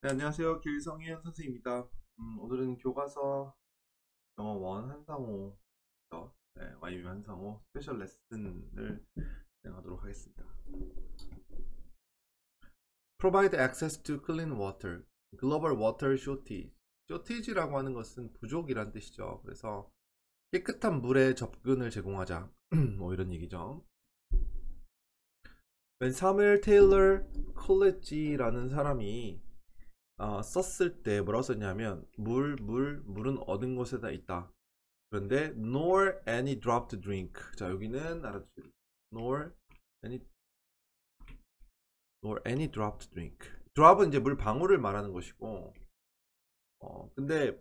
네, 안녕하세요. 길성현 선생님입니다. 오늘은 교과서 영어 1 한상호, 네, YU 한상호 스페셜 레슨을 진행하도록 하겠습니다. Provide access to clean water, global water shortage. shortage라고 하는 것은 부족이란 뜻이죠. 그래서 깨끗한 물에 접근을 제공하자. 뭐 이런 얘기죠. When Samuel Taylor Coleridge라는 사람이 썼을 때 뭐라고 썼냐면 물은 얻은 곳에다 있다. 그런데 nor any dropped drink. 자, 여기는 알아두세요. nor any dropped drink. drop은 이제 물 방울을 말하는 것이고, 근데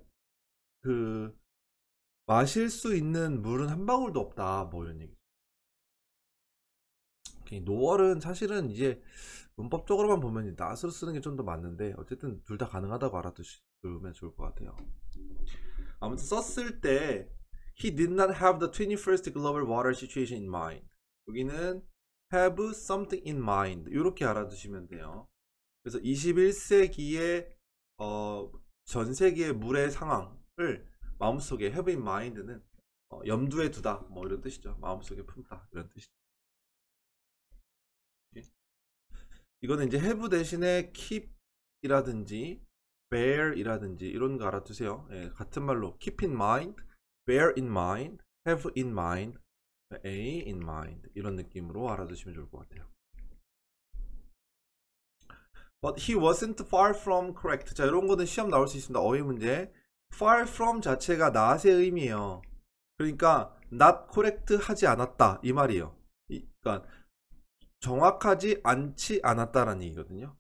그 마실 수 있는 물은 한 방울도 없다. 뭐 이런 얘기. noel은 사실은 이제 문법적으로만 보면 not으로 쓰는 게 좀 더 맞는데, 어쨌든 둘 다 가능하다고 알아두시면 좋을 것 같아요. 아무튼 썼을 때 he did not have the 21st global water situation in mind. 여기는 have something in mind 이렇게 알아두시면 돼요. 그래서 21세기의 전 세계의 물의 상황을 마음속에 have in mind는 염두에 두다 뭐 이런 뜻이죠. 마음속에 품다 이런 뜻이죠. 이거는 이제 have 대신에 keep 이라든지 bear 이라든지 이런 거 알아두세요. 예, 같은 말로 keep in mind, bear in mind, have in mind, a in mind 이런 느낌으로 알아두시면 좋을 것 같아요. But he wasn't far from correct. 자, 이런 거는 시험 나올 수 있습니다. 어휘 문제. far from 자체가 not의 의미예요. 그러니까 not correct 하지 않았다 이 말이에요. 그러니까 정확하지 않지 않았다라는 얘기거든요.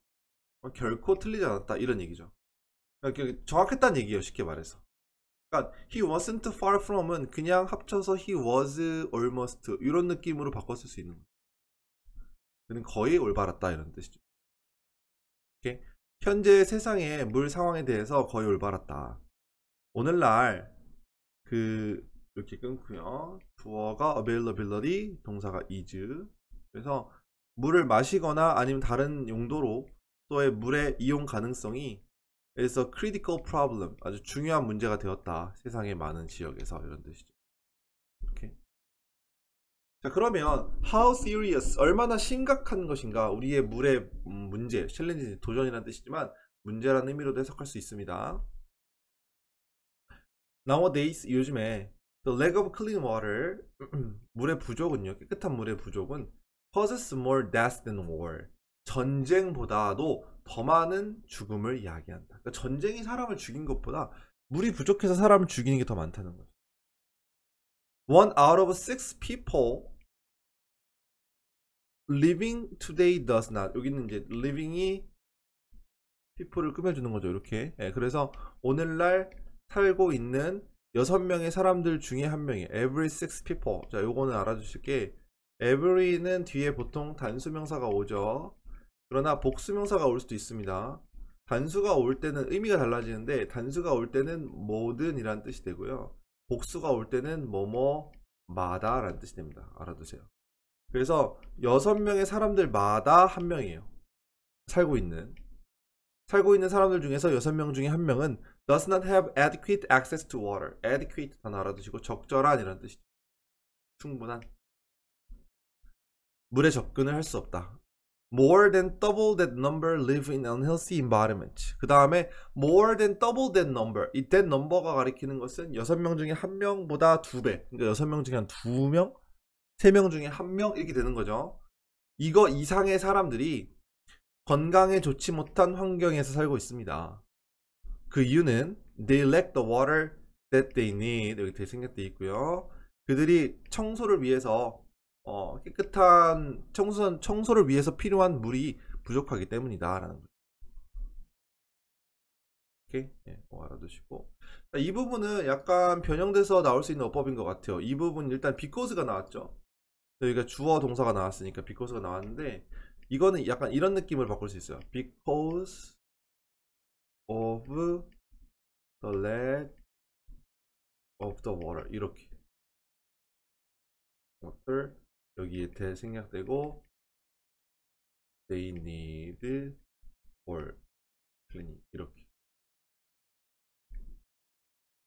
결코 틀리지 않았다 이런 얘기죠. 그러니까 정확했다는 얘기예요. 쉽게 말해서. 그러니까 he wasn't far from은 그냥 합쳐서 he was almost 이런 느낌으로 바꿨을 수 있는 거예요. 그는 거의 올바랐다 이런 뜻이죠. 오케이? 현재 세상의 물 상황에 대해서 거의 올바랐다. 오늘날 이렇게 끊고요. 주어가 availability, 동사가 is. 그래서 물을 마시거나 아니면 다른 용도로 또의 물의 이용 가능성이 그래서 critical problem, 아주 중요한 문제가 되었다. 세상의 많은 지역에서 이런 뜻이죠. 오케이. 자, 그러면 how serious, 얼마나 심각한 것인가? 우리의 물의 문제, 챌린지, 도전이라는 뜻이지만 문제라는 의미로도 해석할 수 있습니다. Nowadays, 요즘에 the lack of clean water, 물의 부족은요, 깨끗한 물의 부족은 causes more deaths than war. 전쟁보다도 더 많은 죽음을 이야기한다. 그러니까 전쟁이 사람을 죽인 것보다 물이 부족해서 사람을 죽이는 게 더 많다는 거죠. One out of six people living today does not. 여기는 이제 living이 people를 꾸며주는 거죠. 이렇게. 예, 그래서 오늘날 살고 있는 6명의 사람들 중에 한 명이 every six people. 자, 요거는 알아주실 게 every는 뒤에 보통 단수명사가 오죠. 그러나 복수명사가 올 수도 있습니다. 단수가 올 때는 의미가 달라지는데 단수가 올 때는 모든 이란 뜻이 되고요. 복수가 올 때는 뭐뭐마다 라는 뜻이 됩니다. 알아두세요. 그래서 6명의 사람들마다 한 명이에요. 살고 있는 사람들 중에서 6명 중에 한 명은 does not have adequate access to water. adequate 단어 알아두시고 적절한 이라는 뜻이죠. 충분한 물에 접근을 할 수 없다. More than double that number live in unhealthy environment. 그 다음에 more than double that number. 이 that number가 가리키는 것은 6명 중에 1명보다 2배. 그러니까 6명 중에 한 2명? 3명 중에 1명? 이렇게 되는 거죠. 이거 이상의 사람들이 건강에 좋지 못한 환경에서 살고 있습니다. 그 이유는 they lack the water that they need. 여기 대생략돼 있고요. 그들이 청소를 위해서 깨끗한 청소를 위해서 필요한 물이 부족하기 때문이다 라는 거죠. 오케이? 네, 알아두시고 이 부분은 약간 변형돼서 나올 수 있는 어법인 것 같아요. 이 부분 일단 because가 나왔죠. 여기가 주어 동사가 나왔으니까 because가 나왔는데 이거는 약간 이런 느낌을 바꿀 수 있어요. because of the lack of the water 이렇게 water 여기에 대생략되고 they need for cleaning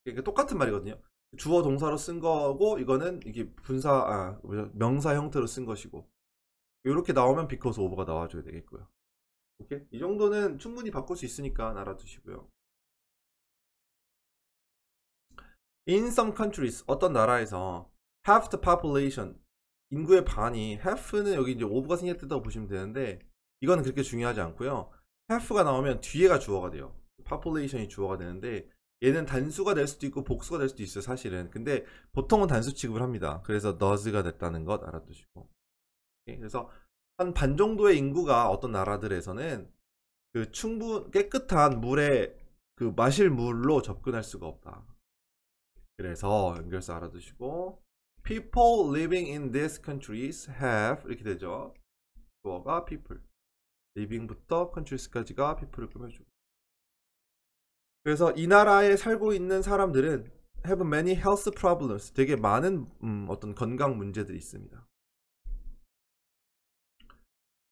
그러니까 똑같은 말이거든요. 주어 동사로 쓴 거고 이거는 이게 명사 형태로 쓴 것이고 이렇게 나오면 because of가 나와줘야 되겠고요. 오케이? 이 정도는 충분히 바꿀 수 있으니까 알아두시고요. In some countries, 어떤 나라에서 half the population, 인구의 반이 half는 여기 이제 of가 생략됐다고 보시면 되는데 이거는 그렇게 중요하지 않고요. half가 나오면 뒤에가 주어가 돼요. population이 주어가 되는데 얘는 단수가 될 수도 있고 복수가 될 수도 있어요, 사실은. 근데 보통은 단수 취급을 합니다. 그래서 does가 됐다는 것 알아두시고. 오케이? 그래서 한 반 정도의 인구가 어떤 나라들에서는 그 깨끗한 물에 그 마실 물로 접근할 수가 없다. 그래서 연결사 알아두시고 people living in these countries have 이렇게 되죠. 주어가 people, living부터 countries까지가 people을 꾸며주고. 그래서 이 나라에 살고 있는 사람들은 have many health problems, 되게 많은 어떤 건강 문제들이 있습니다.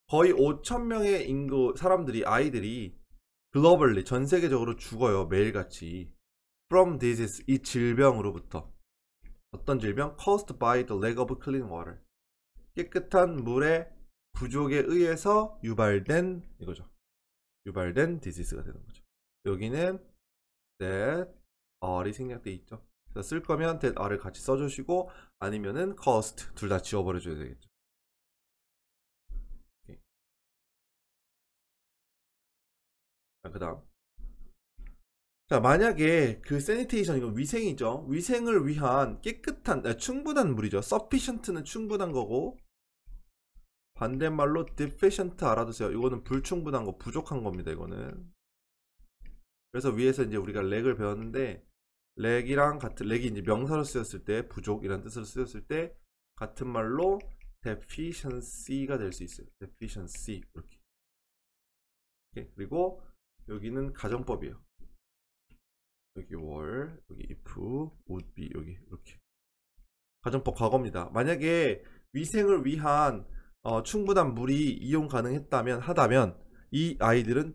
거의 5,000명의 인구 사람들이, 아이들이 글로벌리 전 세계적으로 죽어요, 매일같이. from disease, 이 질병으로부터. 어떤 질병? caused by the lack of clean water, 깨끗한 물의 부족에 의해서 유발된 이거죠. 유발된 disease가 되는 거죠. 여기는 that are이 생략돼 있죠. 그래서 쓸 거면 that are를 같이 써주시고 아니면은 caused 둘 다 지워버려줘야 되겠죠. 그 다음, 자, 만약에 그 sanitation, 이거 위생이죠. 위생을 위한 깨끗한, 충분한 물이죠. sufficient는 충분한 거고, 반대말로 deficient 알아두세요. 이거는 불충분한 거, 부족한 겁니다. 이거는. 그래서 위에서 이제 우리가 렉을 배웠는데, 렉이랑 같은, 렉이 이제 명사로 쓰였을 때, 부족이라는 뜻으로 쓰였을 때, 같은 말로 deficiency가 될 수 있어요. deficiency 이렇게. 오케이. 그리고 여기는 가정법이에요. 여기 were, 여기 if, would be, 여기 이렇게 가정법 과거입니다. 만약에 위생을 위한 충분한 물이 이용 하다면 이 아이들은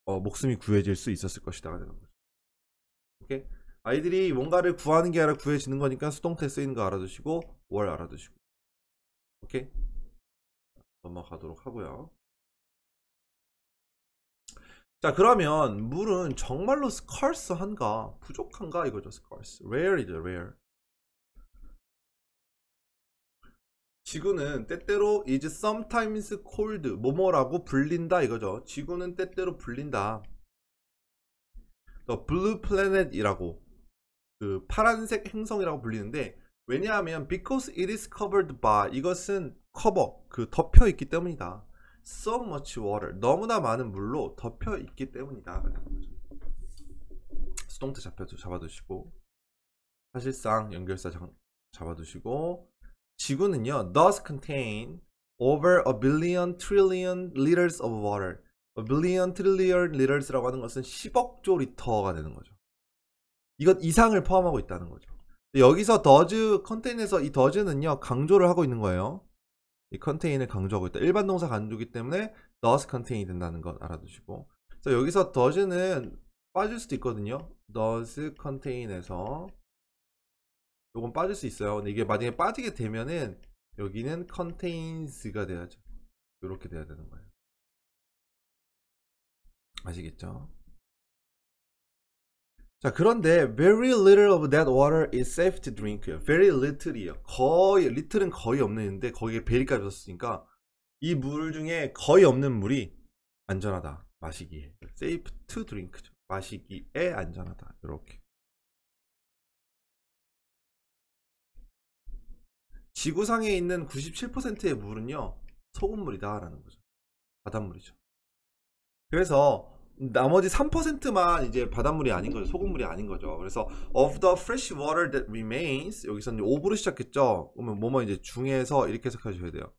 목숨이 구해질 수 있었을 것이다 되는 거죠. 오케이? 아이들이 뭔가를 구하는 게 아니라 구해지는 거니까 수동태 쓰이는 거 알아두시고 were 알아두시고. 오케이? 넘어가도록 하고요. 자, 그러면 물은 정말로 scarce한가 부족한가 이거죠. scarce, rare이죠. rare. 지구는 때때로 is sometimes called 뭐뭐라고 불린다 이거죠. 지구는 때때로 불린다. blue planet이라고, 그 파란색 행성이라고 불리는데, 왜냐하면 because it is covered by, 이것은 커버, 그 덮여 있기 때문이다. so much water, 너무나 많은 물로 덮여 있기 때문이다. 수동태 잡아두시고, 사실상 연결사 잡아두시고, 지구는요 does contain over a billion trillion liters of water. a billion trillion liters라고 하는 것은 10억조 리터가 되는 거죠. 이것 이상을 포함하고 있다는 거죠. 여기서 does contain에서 이 does는요 강조를 하고 있는 거예요. 이 contain을 강조하고 있다. 일반 동사 강조기 때문에 does contain이 된다는 것 알아두시고, 그래서 여기서 does는 빠질 수도 있거든요. does contain에서 요건 빠질 수 있어요. 근데 이게 만약에 빠지게 되면은 여기는 contains가 돼야죠. 이렇게 돼야 되는 거예요. 아시겠죠? 자, 그런데 very little of that water is safe to drink. very little이요. 거의, little은 거의 없는데 거기에 very까지 썼으니까 이 물 중에 거의 없는 물이 안전하다. 마시기에. safe to drink. 마시기에 안전하다. 이렇게. 지구상에 있는 97%의 물은요 소금물이다 라는 거죠. 바닷물이죠. 그래서 나머지 3%만 이제 바닷물이 아닌 거죠. 소금물이 아닌 거죠. 그래서 of the fresh water that remains, 여기서 이제 of로 시작했죠. 그러면 뭐뭐 이제 중에서 이렇게 해석하셔야 돼요.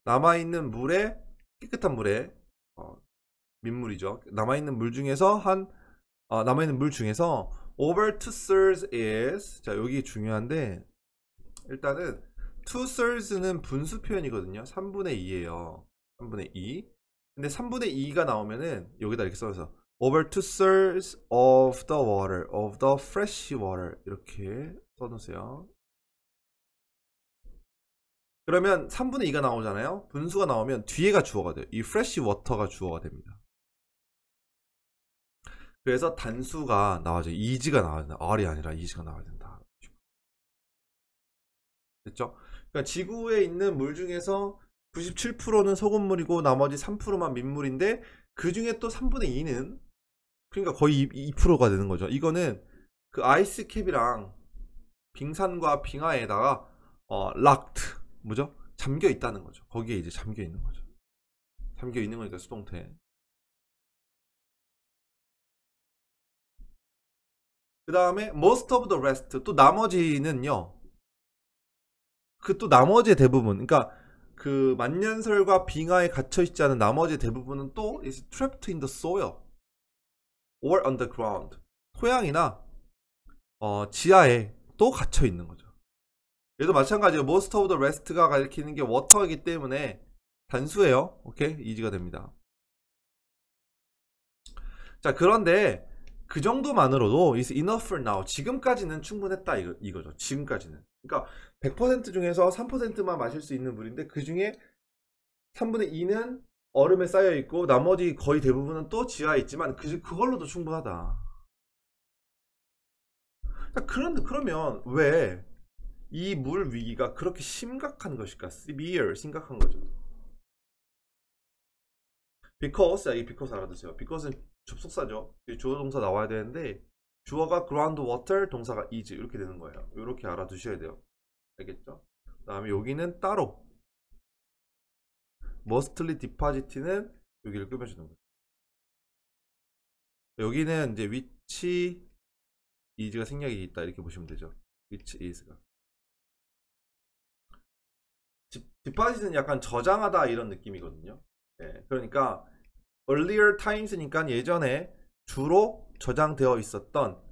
남아있는 물에, 깨끗한 물에, 민물이죠. 남아있는 물 중에서 남아있는 물 중에서 over 2/3 is, 자 여기 중요한데, 일단은 2/3는 분수 표현이거든요. 3분의 2예요. 3분의 2. 근데 3분의 2가 나오면은 여기다 이렇게 써서 over 2/3 of the water, of the fresh water 이렇게 써놓으세요. 그러면 3분의 2가 나오잖아요. 분수가 나오면 뒤에가 주어가 돼요. 이 fresh water가 주어가 됩니다. 그래서 단수가 나와줘요. is가 나와야 된다. are이 아니라 is가 나와야 된다. 됐죠? 그러니까 지구에 있는 물 중에서 97%는 소금물이고 나머지 3%만 민물인데 그 중에 또 3분의 2는 그러니까 거의 2%가 되는 거죠. 이거는 그 아이스캡이랑 빙산과 빙하에다가 locked 뭐죠? 잠겨 있다는 거죠. 거기에 이제 잠겨 있는 거죠. 잠겨 있는 거니까 수동태. 그 다음에 most of the rest 또 나머지는요. 그 또 나머지의 대부분 그러니까 그 만년설과 빙하에 갇혀 있지 않은 나머지 대부분은 또 is trapped in the soil or underground 토양이나 지하에 또 갇혀 있는 거죠. 얘도 마찬가지예요. most of the rest가 가리키는 게 water이기 때문에 단수예요. 오케이? 이지가 됩니다. 자, 그런데 그 정도만으로도 is enough for now. 지금까지는 충분했다 이거죠. 지금까지는. 그러니까 100% 중에서 3%만 마실 수 있는 물인데 그 중에 3분의 2는 얼음에 쌓여 있고 나머지 거의 대부분은 또 지하에 있지만 그걸로도 충분하다. 자, 그러면 왜 이 물 위기가 그렇게 심각한 것일까? severe, 심각한 거죠. because, 자, 이 because 알아두세요. because는 접속사죠. 주어 동사 나와야 되는데 주어가 groundwater, 동사가 is 이렇게 되는 거예요. 이렇게 알아두셔야 돼요. 알겠죠? 그 다음에 여기는 따로 mostly deposit는 여기를 꾸며주는 거예요. 여기는 이제 which is가 생략이 있다 이렇게 보시면 되죠. which is가 deposit은 약간 저장하다 이런 느낌이거든요. 네, 그러니까 earlier times니까 예전에 주로 저장되어 있었던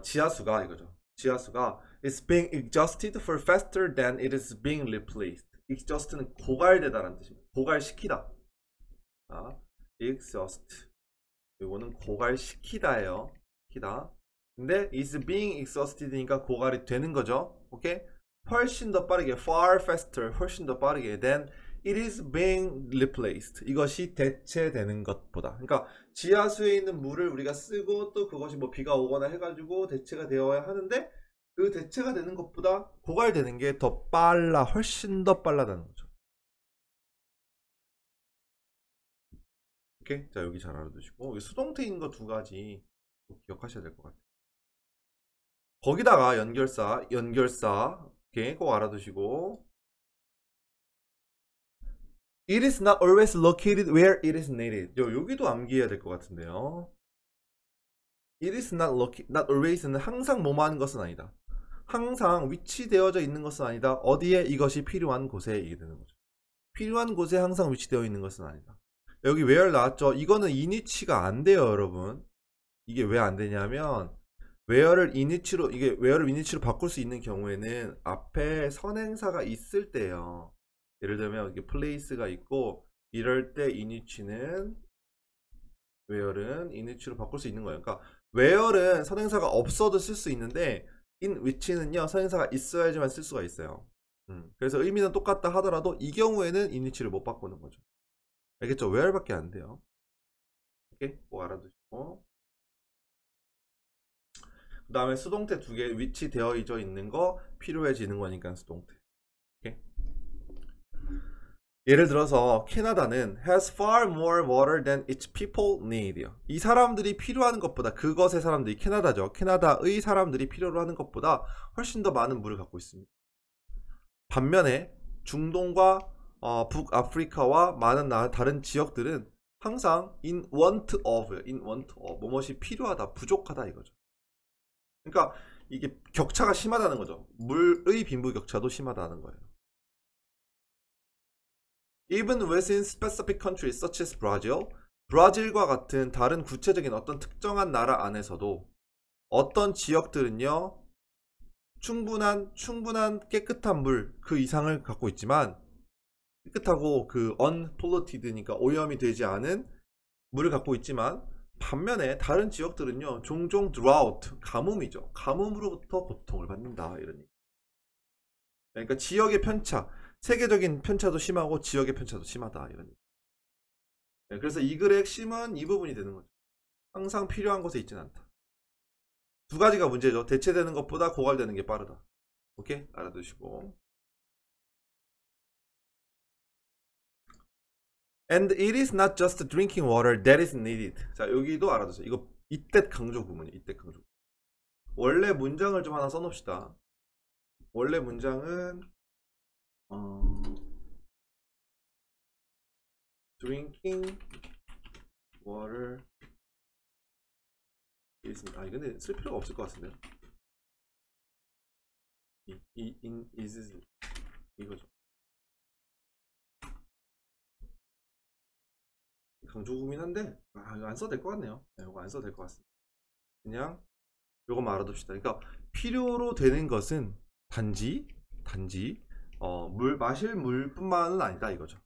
지하수가 이거죠. 지하수가 is being exhausted for faster than it is being replaced. exhaust는 고갈되다라는 뜻입니다. 고갈시키다. exhaust. 이거는 고갈시키다예요. 시키다. 근데 is being exhausted니까 고갈이 되는 거죠. 오케이? 훨씬 더 빠르게, far faster, 훨씬 더 빠르게 than it is being replaced. 이것이 대체되는 것보다. 그러니까 지하수에 있는 물을 우리가 쓰고 또 그것이 뭐 비가 오거나 해가지고 대체가 되어야 하는데 그 대체가 되는 것보다 고갈되는 게 더 빨라, 훨씬 더 빨라다는 거죠. 오케이? 자, 여기 잘 알아두시고 수동태인 거 두 가지 기억하셔야 될 것 같아요. 거기다가 연결사 오케이? 꼭 알아두시고 It is not always located where it is needed. 여기도 암기해야 될 것 같은데요. It is not always는 항상 뭐뭐하는 것은 아니다. 항상 위치되어져 있는 것은 아니다. 어디에 이것이 필요한 곳에 이게 되는 거죠. 필요한 곳에 항상 위치되어 있는 것은 아니다. 여기 where 나왔죠. 이거는 init가 안 돼요, 여러분. 이게 왜 안 되냐면 where를 init로 바꿀 수 있는 경우에는 앞에 선행사가 있을 때요. 예를 들면 이게 place가 있고 이럴 때 init는 where는 init로 바꿀 수 있는 거예요. 그러니까 where는 선행사가 없어도 쓸 수 있는데 in which는요 선행사가 있어야지만 쓸 수가 있어요. 그래서 의미는 똑같다 하더라도 이 경우에는 init를 못 바꾸는 거죠. 알겠죠? where밖에 안 돼요. 오케이? 꼭 알아두시고 그 다음에 수동태 두 개 위치되어 있는 거 필요해지는 거니까 수동태. 오케이? 예를 들어서 캐나다는 has far more water than its people need. 이 사람들이 필요한 것보다 그것의 사람들이 캐나다죠. 캐나다의 사람들이 필요로 하는 것보다 훨씬 더 많은 물을 갖고 있습니다. 반면에 중동과 북아프리카와 많은 다른 지역들은 항상 in want of 뭐뭇이 필요하다, 부족하다 이거죠. 그러니까 이게 격차가 심하다는 거죠. 물의 빈부격차도 심하다는 거예요. Even within specific countries such as Brazil, 브라질과 같은 다른 구체적인 어떤 특정한 나라 안에서도 어떤 지역들은요 충분한 깨끗한 물 그 이상을 갖고 있지만 깨끗하고 그 unpolluted니까 오염이 되지 않은 물을 갖고 있지만 반면에 다른 지역들은요, 종종 drought, 가뭄이죠. 가뭄으로부터 고통을 받는다. 이런 얘기. 그러니까 지역의 편차, 세계적인 편차도 심하고 지역의 편차도 심하다. 이런 얘기. 네, 그래서 이 글의 핵심은 이 부분이 되는 거죠. 항상 필요한 곳에 있지는 않다. 두 가지가 문제죠. 대체되는 것보다 고갈되는 게 빠르다. 오케이? 알아두시고. And it is not just drinking water that is needed. 자, 여기도 알아두세요. 이거 이때 강조 구문이에요. 이때 강조. 원래 문장을 좀 하나 써놓읍시다. 원래 문장은 drinking water is 근데 쓸 필요가 없을 것 같은데요. in is 이거죠. 강조구민 한데 이거 안 써도 될 것 같네요. 네, 이거 안 써도 될 것 같습니다. 그냥 요것만 알아둡시다. 그러니까 필요로 되는 것은 단지 마실 물뿐만은 아니다 이거죠.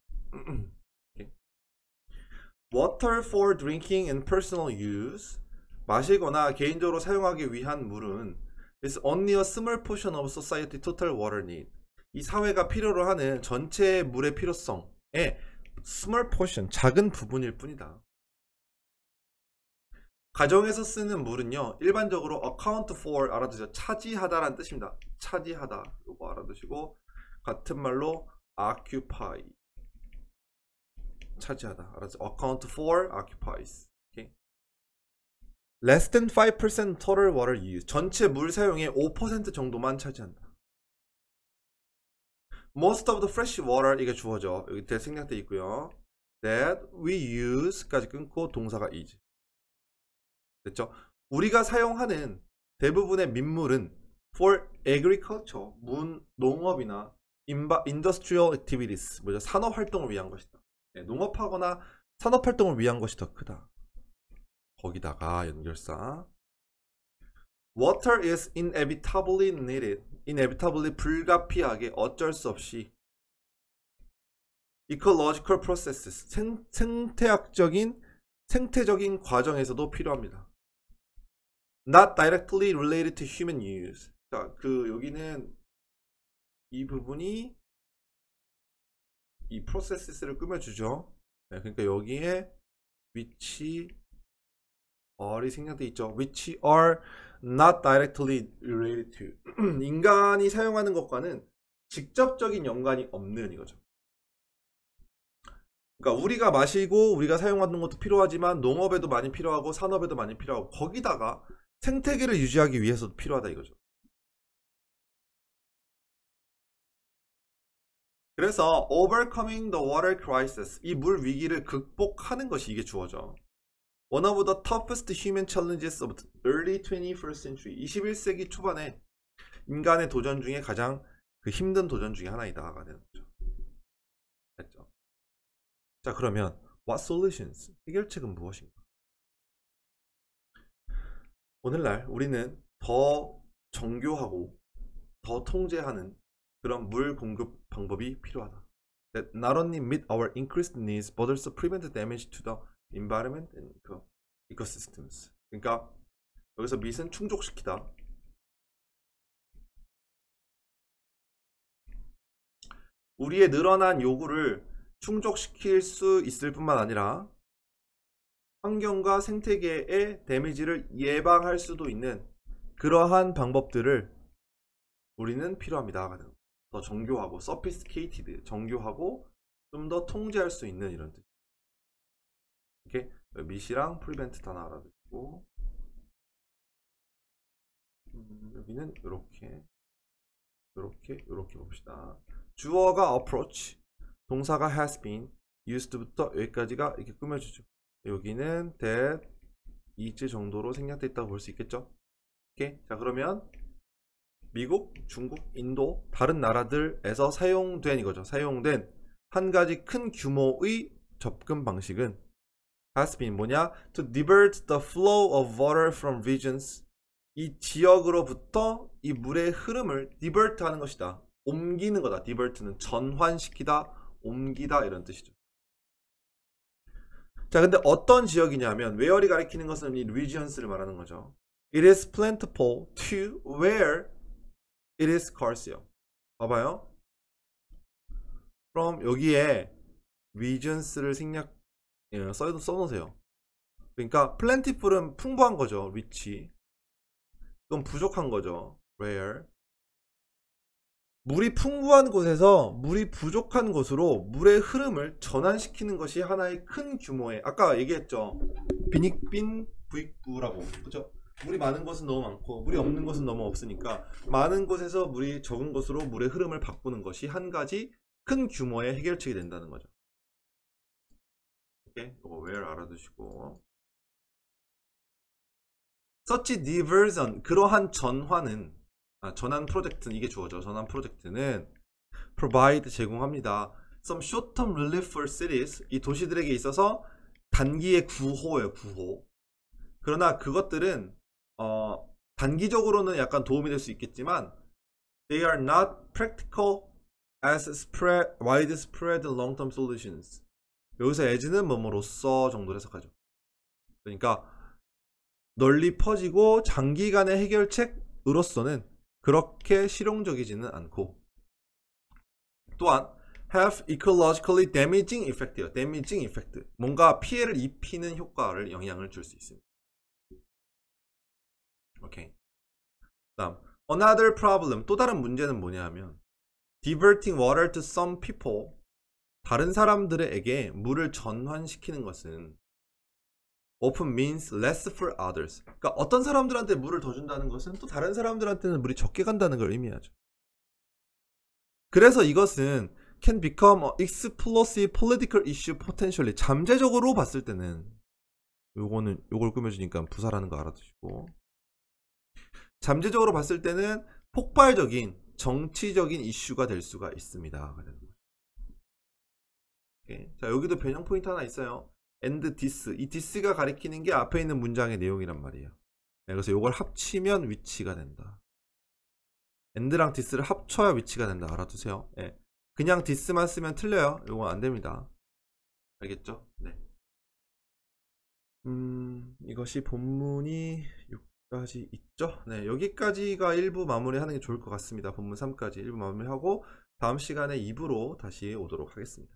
Water for drinking and personal use, 마시거나 개인적으로 사용하기 위한 물은 is only a small portion of society total water need. 이 사회가 필요로 하는 전체 물의 필요성의 small portion, 작은 부분일 뿐이다. 가정에서 쓰는 물은요, 일반적으로 account for 알아두세요. 차지하다라는 뜻입니다. 차지하다. 이거 알아두시고, 같은 말로 occupy. 차지하다. 알았죠? account for occupies. Okay? less than 5% total water use. 전체 물 사용의 5% 정도만 차지한다. most of the fresh water, 이게 주어져. 여기 생략돼 있고요. that we use까지 끊고 동사가 is. 됐죠? 우리가 사용하는 대부분의 민물은 for agriculture, 농업이나 industrial activities, 뭐죠? 산업 활동을 위한 것이다. 네, 농업하거나 산업 활동을 위한 것이 더 크다. 거기다가 연결사 water is inevitably needed. inevitably 불가피하게 어쩔 수 없이 ecological processes 생태적인 과정에서도 필요합니다. Not directly related to human use. 자, 여기는 이 부분이 이 processes를 꾸며주죠. 네, 그러니까 여기에 which are이 생략돼 있죠. which are not directly related to. 인간이 사용하는 것과는 직접적인 연관이 없는 이거죠. 그러니까 우리가 마시고 우리가 사용하는 것도 필요하지만 농업에도 많이 필요하고 산업에도 많이 필요하고 거기다가 생태계를 유지하기 위해서도 필요하다 이거죠. 그래서 overcoming the water crisis, 이 물 위기를 극복하는 것이 이게 주어져. One of the toughest human challenges of the early 21st century. 21세기 초반에 인간의 도전 중에 가장 힘든 도전 중에 하나이다가 되는 거죠. 됐죠? 자, 그러면 what solutions? 해결책은 무엇인가? 오늘날 우리는 더 정교하고 더 통제하는 그런 물 공급 방법이 필요하다. That not only meet our increased needs, but also prevent damage to the environment and ecosystems. 그러니까 여기서 meet은 충족시키다. 우리의 늘어난 요구를 충족시킬 수 있을 뿐만 아니라 환경과 생태계의 데미지를 예방할 수도 있는 그러한 방법들을 우리는 필요합니다. 더 정교하고 sophisticated, 정교하고 좀 더 통제할 수 있는 이런 뜻. 이렇게 미시랑 prevent 단어 알아두고 여기는 이렇게 봅시다. 주어가 approach, 동사가 has been, used부터 여기까지가 이렇게 꾸며주죠. 여기는 that, is 정도로 생략돼 있다고 볼 수 있겠죠. 오케이? 자, 그러면 미국, 중국, 인도 다른 나라들에서 사용된 이거죠. 사용된 한 가지 큰 규모의 접근 방식은 has been 뭐냐? To divert the flow of water from regions. 이 지역으로부터 이 물의 흐름을 divert 하는 것이다. 옮기는 거다. divert는 전환시키다, 옮기다 이런 뜻이죠. 자, 근데 어떤 지역이냐면 where이 가리키는 것은 이 regions를 말하는 거죠. It is plentiful to where it is scarce요. 봐봐요. 그럼 여기에 regions를 써놓으세요. 그러니까 plentiful은 풍부한 거죠. rich. 그건 부족한 거죠. rare. 물이 풍부한 곳에서 물이 부족한 곳으로 물의 흐름을 전환시키는 것이 하나의 큰 규모의, 아까 얘기했죠. 빈익빈 부익부라고. 그죠? 물이 많은 곳은 너무 많고 물이 없는 곳은 너무 없으니까 많은 곳에서 물이 적은 곳으로 물의 흐름을 바꾸는 것이 한 가지 큰 규모의 해결책이 된다는 거죠. 오케이? 이거 where 알아두시고. Such diversion, 그러한 전환은, 전환 프로젝트는, 이게 주어져. 전환 프로젝트는 provide, 제공합니다. Some short-term relief for cities, 이 도시들에게 있어서 단기의 구호예요. 구호. 그러나 그것들은 단기적으로는 약간 도움이 될 수 있겠지만 they are not practical as widespread long-term solutions. 여기서 as는 뭐뭐로서 정도로 해석하죠. 그러니까 널리 퍼지고 장기간의 해결책으로서는 그렇게 실용적이지는 않고, 또한 have ecologically damaging effect예요. damaging effect. 뭔가 피해를 입히는 효과를, 영향을 줄 수 있습니다. 오케이. 다음, another problem, 또 다른 문제는 뭐냐 하면 diverting water to some people, 다른 사람들에게 물을 전환시키는 것은 often means less for others. 그러니까 어떤 사람들한테 물을 더 준다는 것은 또 다른 사람들한테는 물이 적게 간다는 걸 의미하죠. 그래서 이것은 can become an explosive political issue potentially. 잠재적으로 봤을 때는, 요걸 꾸며주니까 부사라는 거 알아두시고, 잠재적으로 봤을 때는 폭발적인 정치적인 이슈가 될 수가 있습니다. 오케이. 자, 여기도 변형 포인트 하나 있어요. and this. 이 this가 가리키는 게 앞에 있는 문장의 내용이란 말이에요. 네, 그래서 이걸 합치면 위치가 된다. and랑 this를 합쳐야 위치가 된다. 알아두세요. 네. 그냥 this만 쓰면 틀려요. 이건 안 됩니다. 알겠죠? 네. 이것이 본문이 6까지 있죠? 네, 여기까지가 1부 마무리하는 게 좋을 것 같습니다. 본문 3까지 1부 마무리하고 다음 시간에 2부로 다시 오도록 하겠습니다.